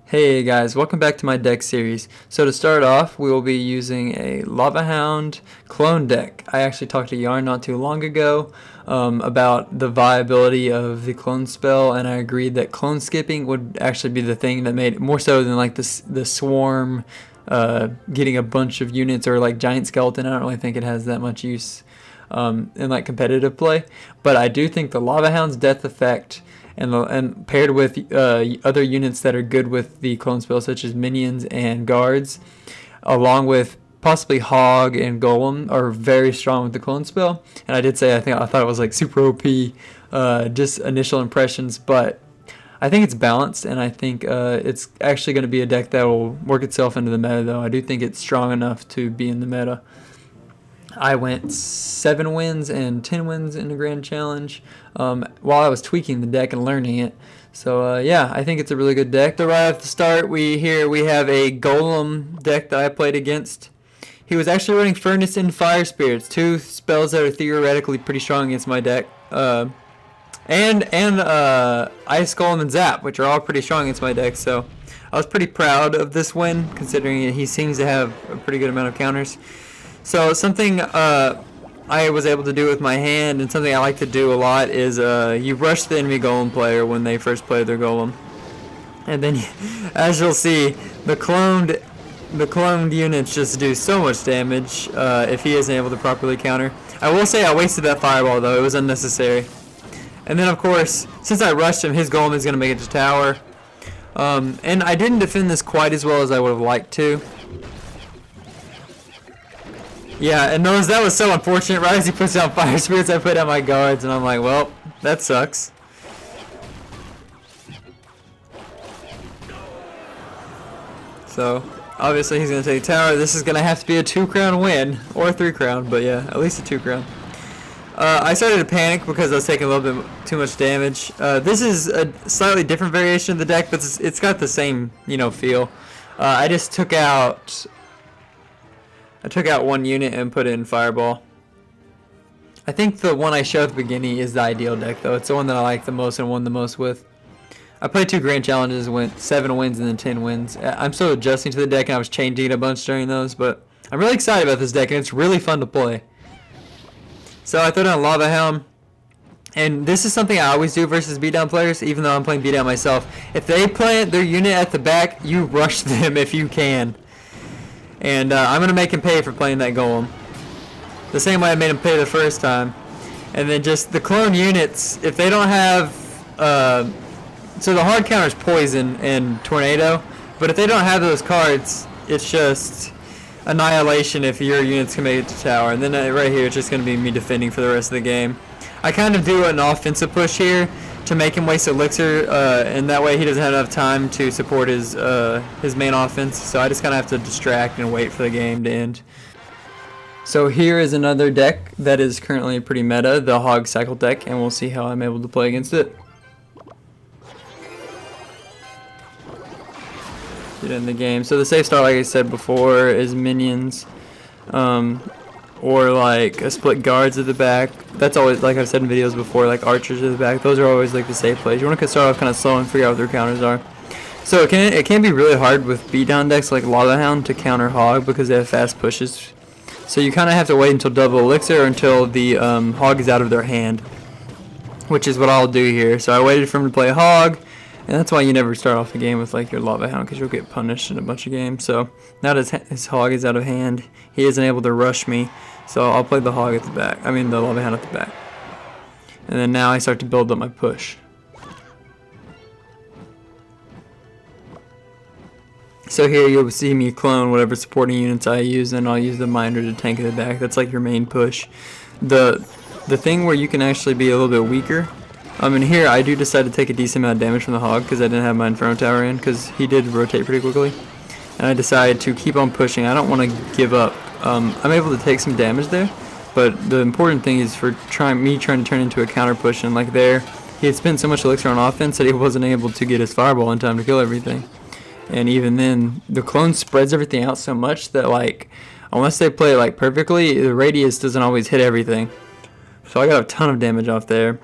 Hey guys, welcome back to my deck series. So to start off, we will be using a Lavahound Clone deck. I actually talked to Yarn not too long ago about the viability of the clone spell, and I agreed that clone skipping would actually be the thing that made it more so than like the swarm getting a bunch of units or like giant skeleton. I don't really think it has that much use in like competitive play, but I do think the Lavahound's death effect and paired with other units that are good with the clone spell, such as minions and guards, along with possibly Hog and Golem, are very strong with the clone spell. And I did say I thought it was like super OP, just initial impressions, but I think it's balanced, and I think it's actually going to be a deck that will work itself into the meta. Though I do think it's strong enough to be in the meta. I went 7 wins and 10 wins in the Grand Challenge while I was tweaking the deck and learning it. So yeah, I think it's a really good deck. So right off the start, we have a Golem deck that I played against. He was actually running Furnace and Fire Spirits, 2 spells that are theoretically pretty strong against my deck. And Ice Golem and Zap, which are all pretty strong against my deck. So I was pretty proud of this win, considering he seems to have a pretty good amount of counters. So something I was able to do with my hand, and something I like to do a lot, is you rush the enemy Golem player when they first play their Golem. And then, as you'll see, the cloned units just do so much damage if he isn't able to properly counter. I will say I wasted that fireball, though. It was unnecessary. And then, of course, since I rushed him, his Golem is going to make it to tower. And I didn't defend this quite as well as I would have liked to. Yeah, and that was so unfortunate. Right as he puts down Fire Spirits, I put down my guards, and I'm like, well, that sucks. So, obviously he's going to take tower. This is going to have to be a 2-crown win, or a 3-crown, but yeah, at least a 2-crown. I started to panic because I was taking a little bit too much damage. This is a slightly different variation of the deck, but it's got the same, feel. I just took out 1 unit and put it in Fireball. I think the one I showed at the beginning is the ideal deck, though. It's the one that I like the most and won the most with. I played 2 Grand Challenges, went 7 wins and then 10 wins. I'm still adjusting to the deck, and I was changing it a bunch during those, but I'm really excited about this deck, and it's really fun to play. So I threw down Lavahound, and this is something I always do versus beatdown players, even though I'm playing beatdown myself. If they plant their unit at the back, you rush them if you can. And I'm going to make him pay for playing that Golem. The same way I made him pay the first time. And then just the clone units, if they don't have... so the hard counter is Poison and Tornado. But if they don't have those cards, it's just Annihilation if your units can make it to tower. And then right here, it's just going to be me defending for the rest of the game. I kind of do an offensive push here to make him waste elixir, and that way he doesn't have enough time to support his main offense. So I just kind of have to distract and wait for the game to end. So here is another deck that is currently pretty meta, the Hog Cycle deck, and we'll see how I'm able to play against it. Get in the game. So the safe start, like I said before, is minions. Or like a split guards at the back. That's always, like I've said in videos before, like archers at the back. Those are always like the safe plays. You want to start off kind of slow and figure out what their counters are. So it can be really hard with beatdown decks like Lavahound to counter Hog because they have fast pushes. So you kind of have to wait until double elixir or until the Hog is out of their hand, which is what I'll do here. So I waited for him to play Hog, and that's why you never start off the game with like your Lavahound, because you'll get punished in a bunch of games. So now that his Hog is out of hand, he isn't able to rush me. So I'll play the Hog at the back. I mean the Lavahound at the back. And then now I start to build up my push. So here you'll see me clone whatever supporting units I use, and I'll use the Minder to tank at the back. That's like your main push. The thing where you can actually be a little bit weaker. In here I do decide to take a decent amount of damage from the Hog because I didn't have my Inferno Tower in, because he did rotate pretty quickly. And I decided to keep on pushing. I don't want to give up. I'm able to take some damage there, but the important thing is for trying to turn into a counter push. And like there, he had spent so much elixir on offense that he wasn't able to get his fireball in time to kill everything. And even then, the clone spreads everything out so much that like, unless they play it like perfectly, the radius doesn't always hit everything. So I got a ton of damage off there.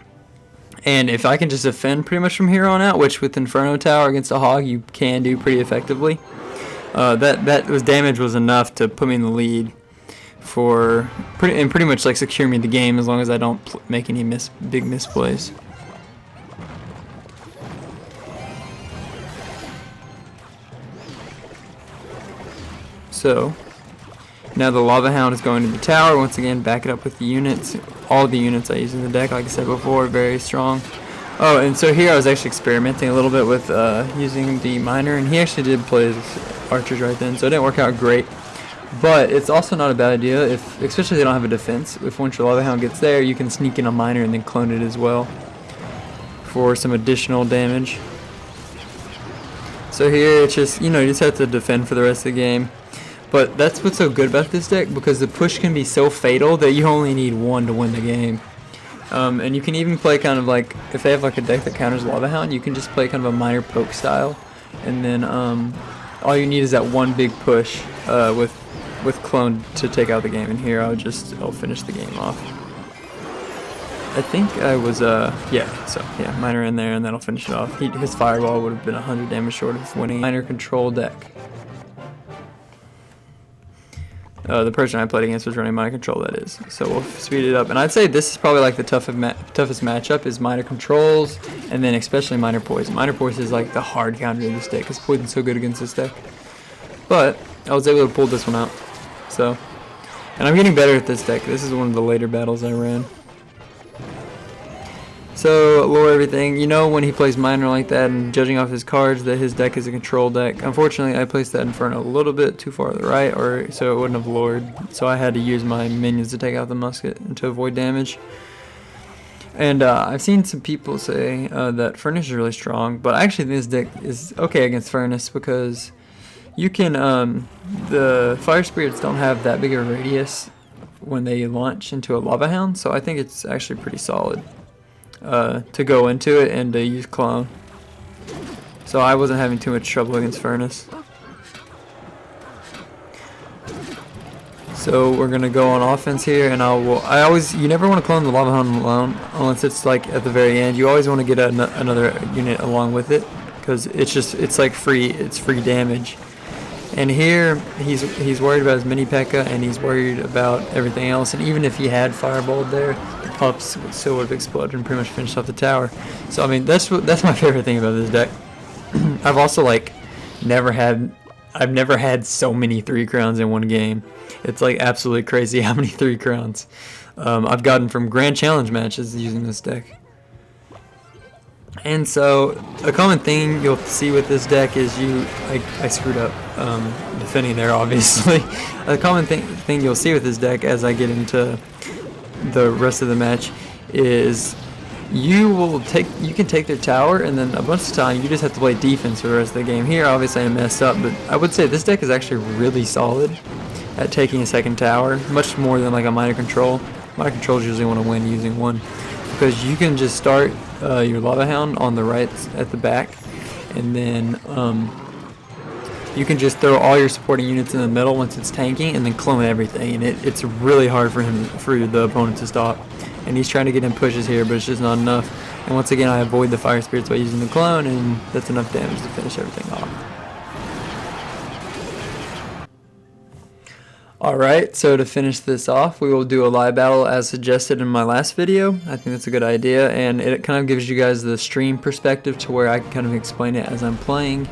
And if I can just defend pretty much from here on out, which with Inferno Tower against a Hog you can do pretty effectively, that damage was enough to put me in the lead for pretty much like secure me the game as long as I don't make any big misplays. So now the Lavahound is going to the tower. Once again, back it up with the units. All the units I use in the deck, like I said before, very strong. Oh, and so here I was actually experimenting a little bit with using the miner, and he actually did play his archers right then, so it didn't work out great. But it's also not a bad idea, especially if they don't have a defense. If once your Lavahound gets there, you can sneak in a miner and then clone it as well for some additional damage. So here it's just, you just have to defend for the rest of the game. But that's what's so good about this deck, because the push can be so fatal that you only need one to win the game. And you can even play kind of like, if they have like a deck that counters Lavahound, you can just play kind of a miner poke style. And then all you need is that one big push with Clone to take out the game. And here I'll finish the game off. I think I was, yeah, miner in there, and that'll finish it off. His fireball would have been 100 damage short of winning. Miner control deck. The person I played against was running miner control, that is. So we'll speed it up. And I'd say this is probably like the toughest matchup is miner controls, and then especially miner poison. Miner poison is like the hard counter to this deck, because poison's so good against this deck. But I was able to pull this one out. So, and I'm getting better at this deck. This is one of the later battles I ran. So, lower everything. When he plays miner like that and judging off his cards that his deck is a control deck. Unfortunately, I placed that Inferno a little bit too far to the right, so it wouldn't have lowered. So I had to use my minions to take out the musket and to avoid damage. And I've seen some people say that Furnace is really strong, but actually this deck is okay against Furnace because you can, the Fire Spirits don't have that big of a radius when they launch into a Lavahound, so I think it's actually pretty solid. To go into it and to use Clone. So I wasn't having too much trouble against Furnace. So we're gonna go on offense here, and you never want to clone the Lavahound alone unless it's like at the very end. You always want to get another unit along with it, because it's like free damage. And here he's worried about his mini P.E.K.K.A. and he's worried about everything else. And even if he had fireballed there, the pups still would have exploded and pretty much finished off the tower. So I mean that's my favorite thing about this deck. I've also never had so many 3 crowns in one game. It's like absolutely crazy how many 3 crowns I've gotten from Grand Challenge matches using this deck. And so a common thing you'll see with this deck is I screwed up defending there, obviously. A common thing you'll see with this deck as I get into the rest of the match is you can take their tower, and then a bunch of time you just have to play defense for the rest of the game. Here obviously I messed up, but I would say this deck is actually really solid at taking a second tower, much more than like a miner control. Miner controls usually want to win using one, because you can just start your Lavahound on the right at the back, and then you can just throw all your supporting units in the middle once it's tanking, and then clone everything, and it's really hard for the opponent to stop. And he's trying to get in pushes here, but it's just not enough. And once again I avoid the fire spirits by using the clone, and that's enough damage to finish everything off. Alright, so to finish this off, we will do a live battle as suggested in my last video. I think that's a good idea, and it kind of gives you guys the stream perspective to where I can kind of explain it as I'm playing.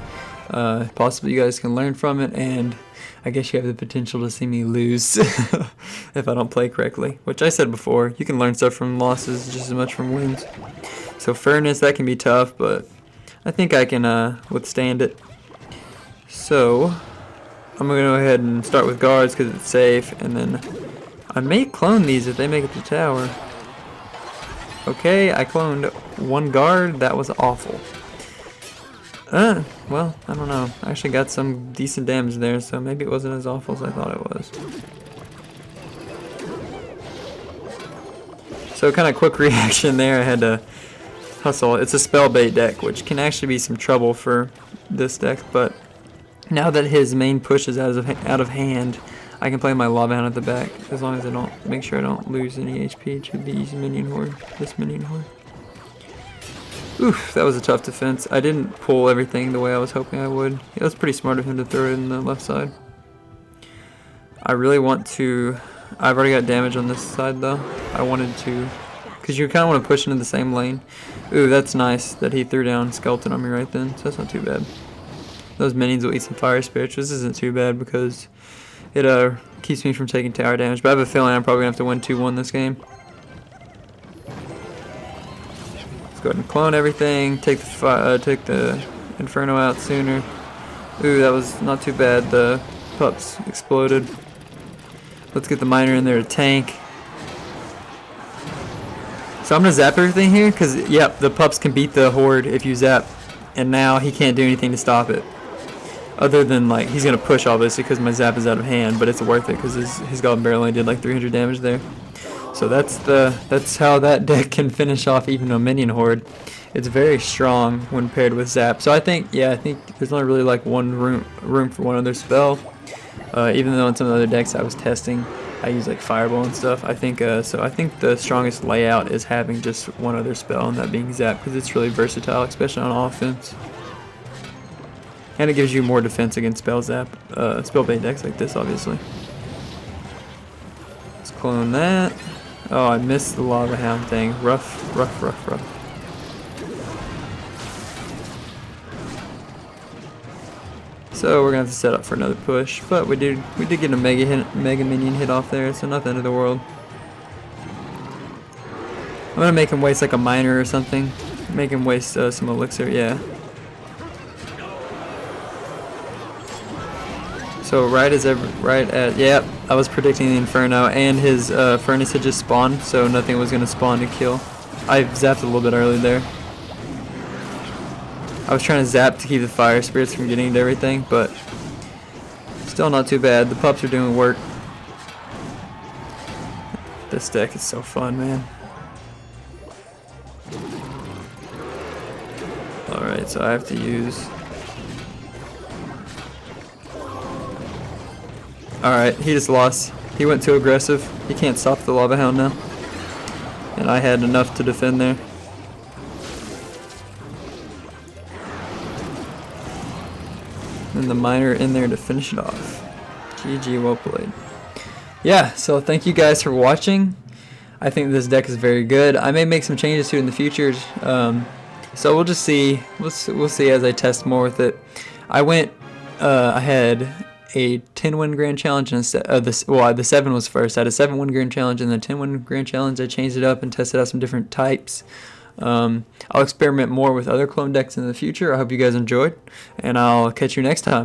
Possibly you guys can learn from it, and I guess you have the potential to see me lose if I don't play correctly. Which I said before, you can learn stuff from losses just as much from wins. So Furnace, that can be tough, but I think I can withstand it. So I'm going to go ahead and start with guards because it's safe, and then I may clone these if they make it to tower. Okay, I cloned one guard. That was awful. Well, I don't know. I actually got some decent damage there, so maybe it wasn't as awful as I thought it was. So kind of quick reaction there. I had to hustle. It's a spell bait deck, which can actually be some trouble for this deck, but now that his main push is out of hand, I can play my Lavahound at the back, as long as I don't make sure I don't lose any HP to this minion horde. Oof, that was a tough defense. I didn't pull everything the way I was hoping I would. It was pretty smart of him to throw it in the left side. I really want to... I've already got damage on this side though. I wanted to... Because you kind of want to push into the same lane. Ooh, that's nice that he threw down skeleton on me right then. So that's not too bad. Those minions will eat some fire spirits. This isn't too bad because it keeps me from taking tower damage. But I have a feeling I'm probably going to have to win 2-1 this game. Let's go ahead and clone everything. Take the Inferno out sooner. Ooh, that was not too bad. The pups exploded. Let's get the miner in there to tank. So I'm going to zap everything here because, yep, the pups can beat the horde if you zap. And now he can't do anything to stop it. Other than, like, he's going to push obviously because my zap is out of hand. But it's worth it because his Golem barrel only did like 300 damage there. So that's how that deck can finish off even a minion horde. It's very strong when paired with zap. So I think there's not really like one room for one other spell. Even though in some of the other decks I was testing, I use like Fireball and stuff. I think the strongest layout is having just one other spell, and that being Zap, because it's really versatile, especially on offense. And it gives you more defense against spell bait decks like this, obviously. Let's clone that. Oh, I missed the Lavahound thing. Rough, rough, rough, rough. So we're gonna have to set up for another push, but we did get a mega minion hit off there, so not the end of the world. I'm gonna make him waste like a miner or something. Make him waste some elixir, yeah. So yep, I was predicting the Inferno, and his furnace had just spawned, so nothing was gonna spawn to kill. I zapped a little bit early there. I was trying to zap to keep the fire spirits from getting into everything, but still not too bad. The pups are doing work. This deck is so fun, man. Alright, so I have to use... Alright, he just lost. He went too aggressive. He can't stop the Lavahound now. And I had enough to defend there. And the miner in there to finish it off. GG, well played. Yeah, so thank you guys for watching. I think this deck is very good. I may make some changes to it in the future. So we'll just see. We'll see as I test more with it. I went ahead a 10-win grand challenge, and the 7 was first. I had a 7-win grand challenge and then 10-win grand challenge. I changed it up and tested out some different types. I'll experiment more with other clone decks in the future. I hope you guys enjoyed, and I'll catch you next time.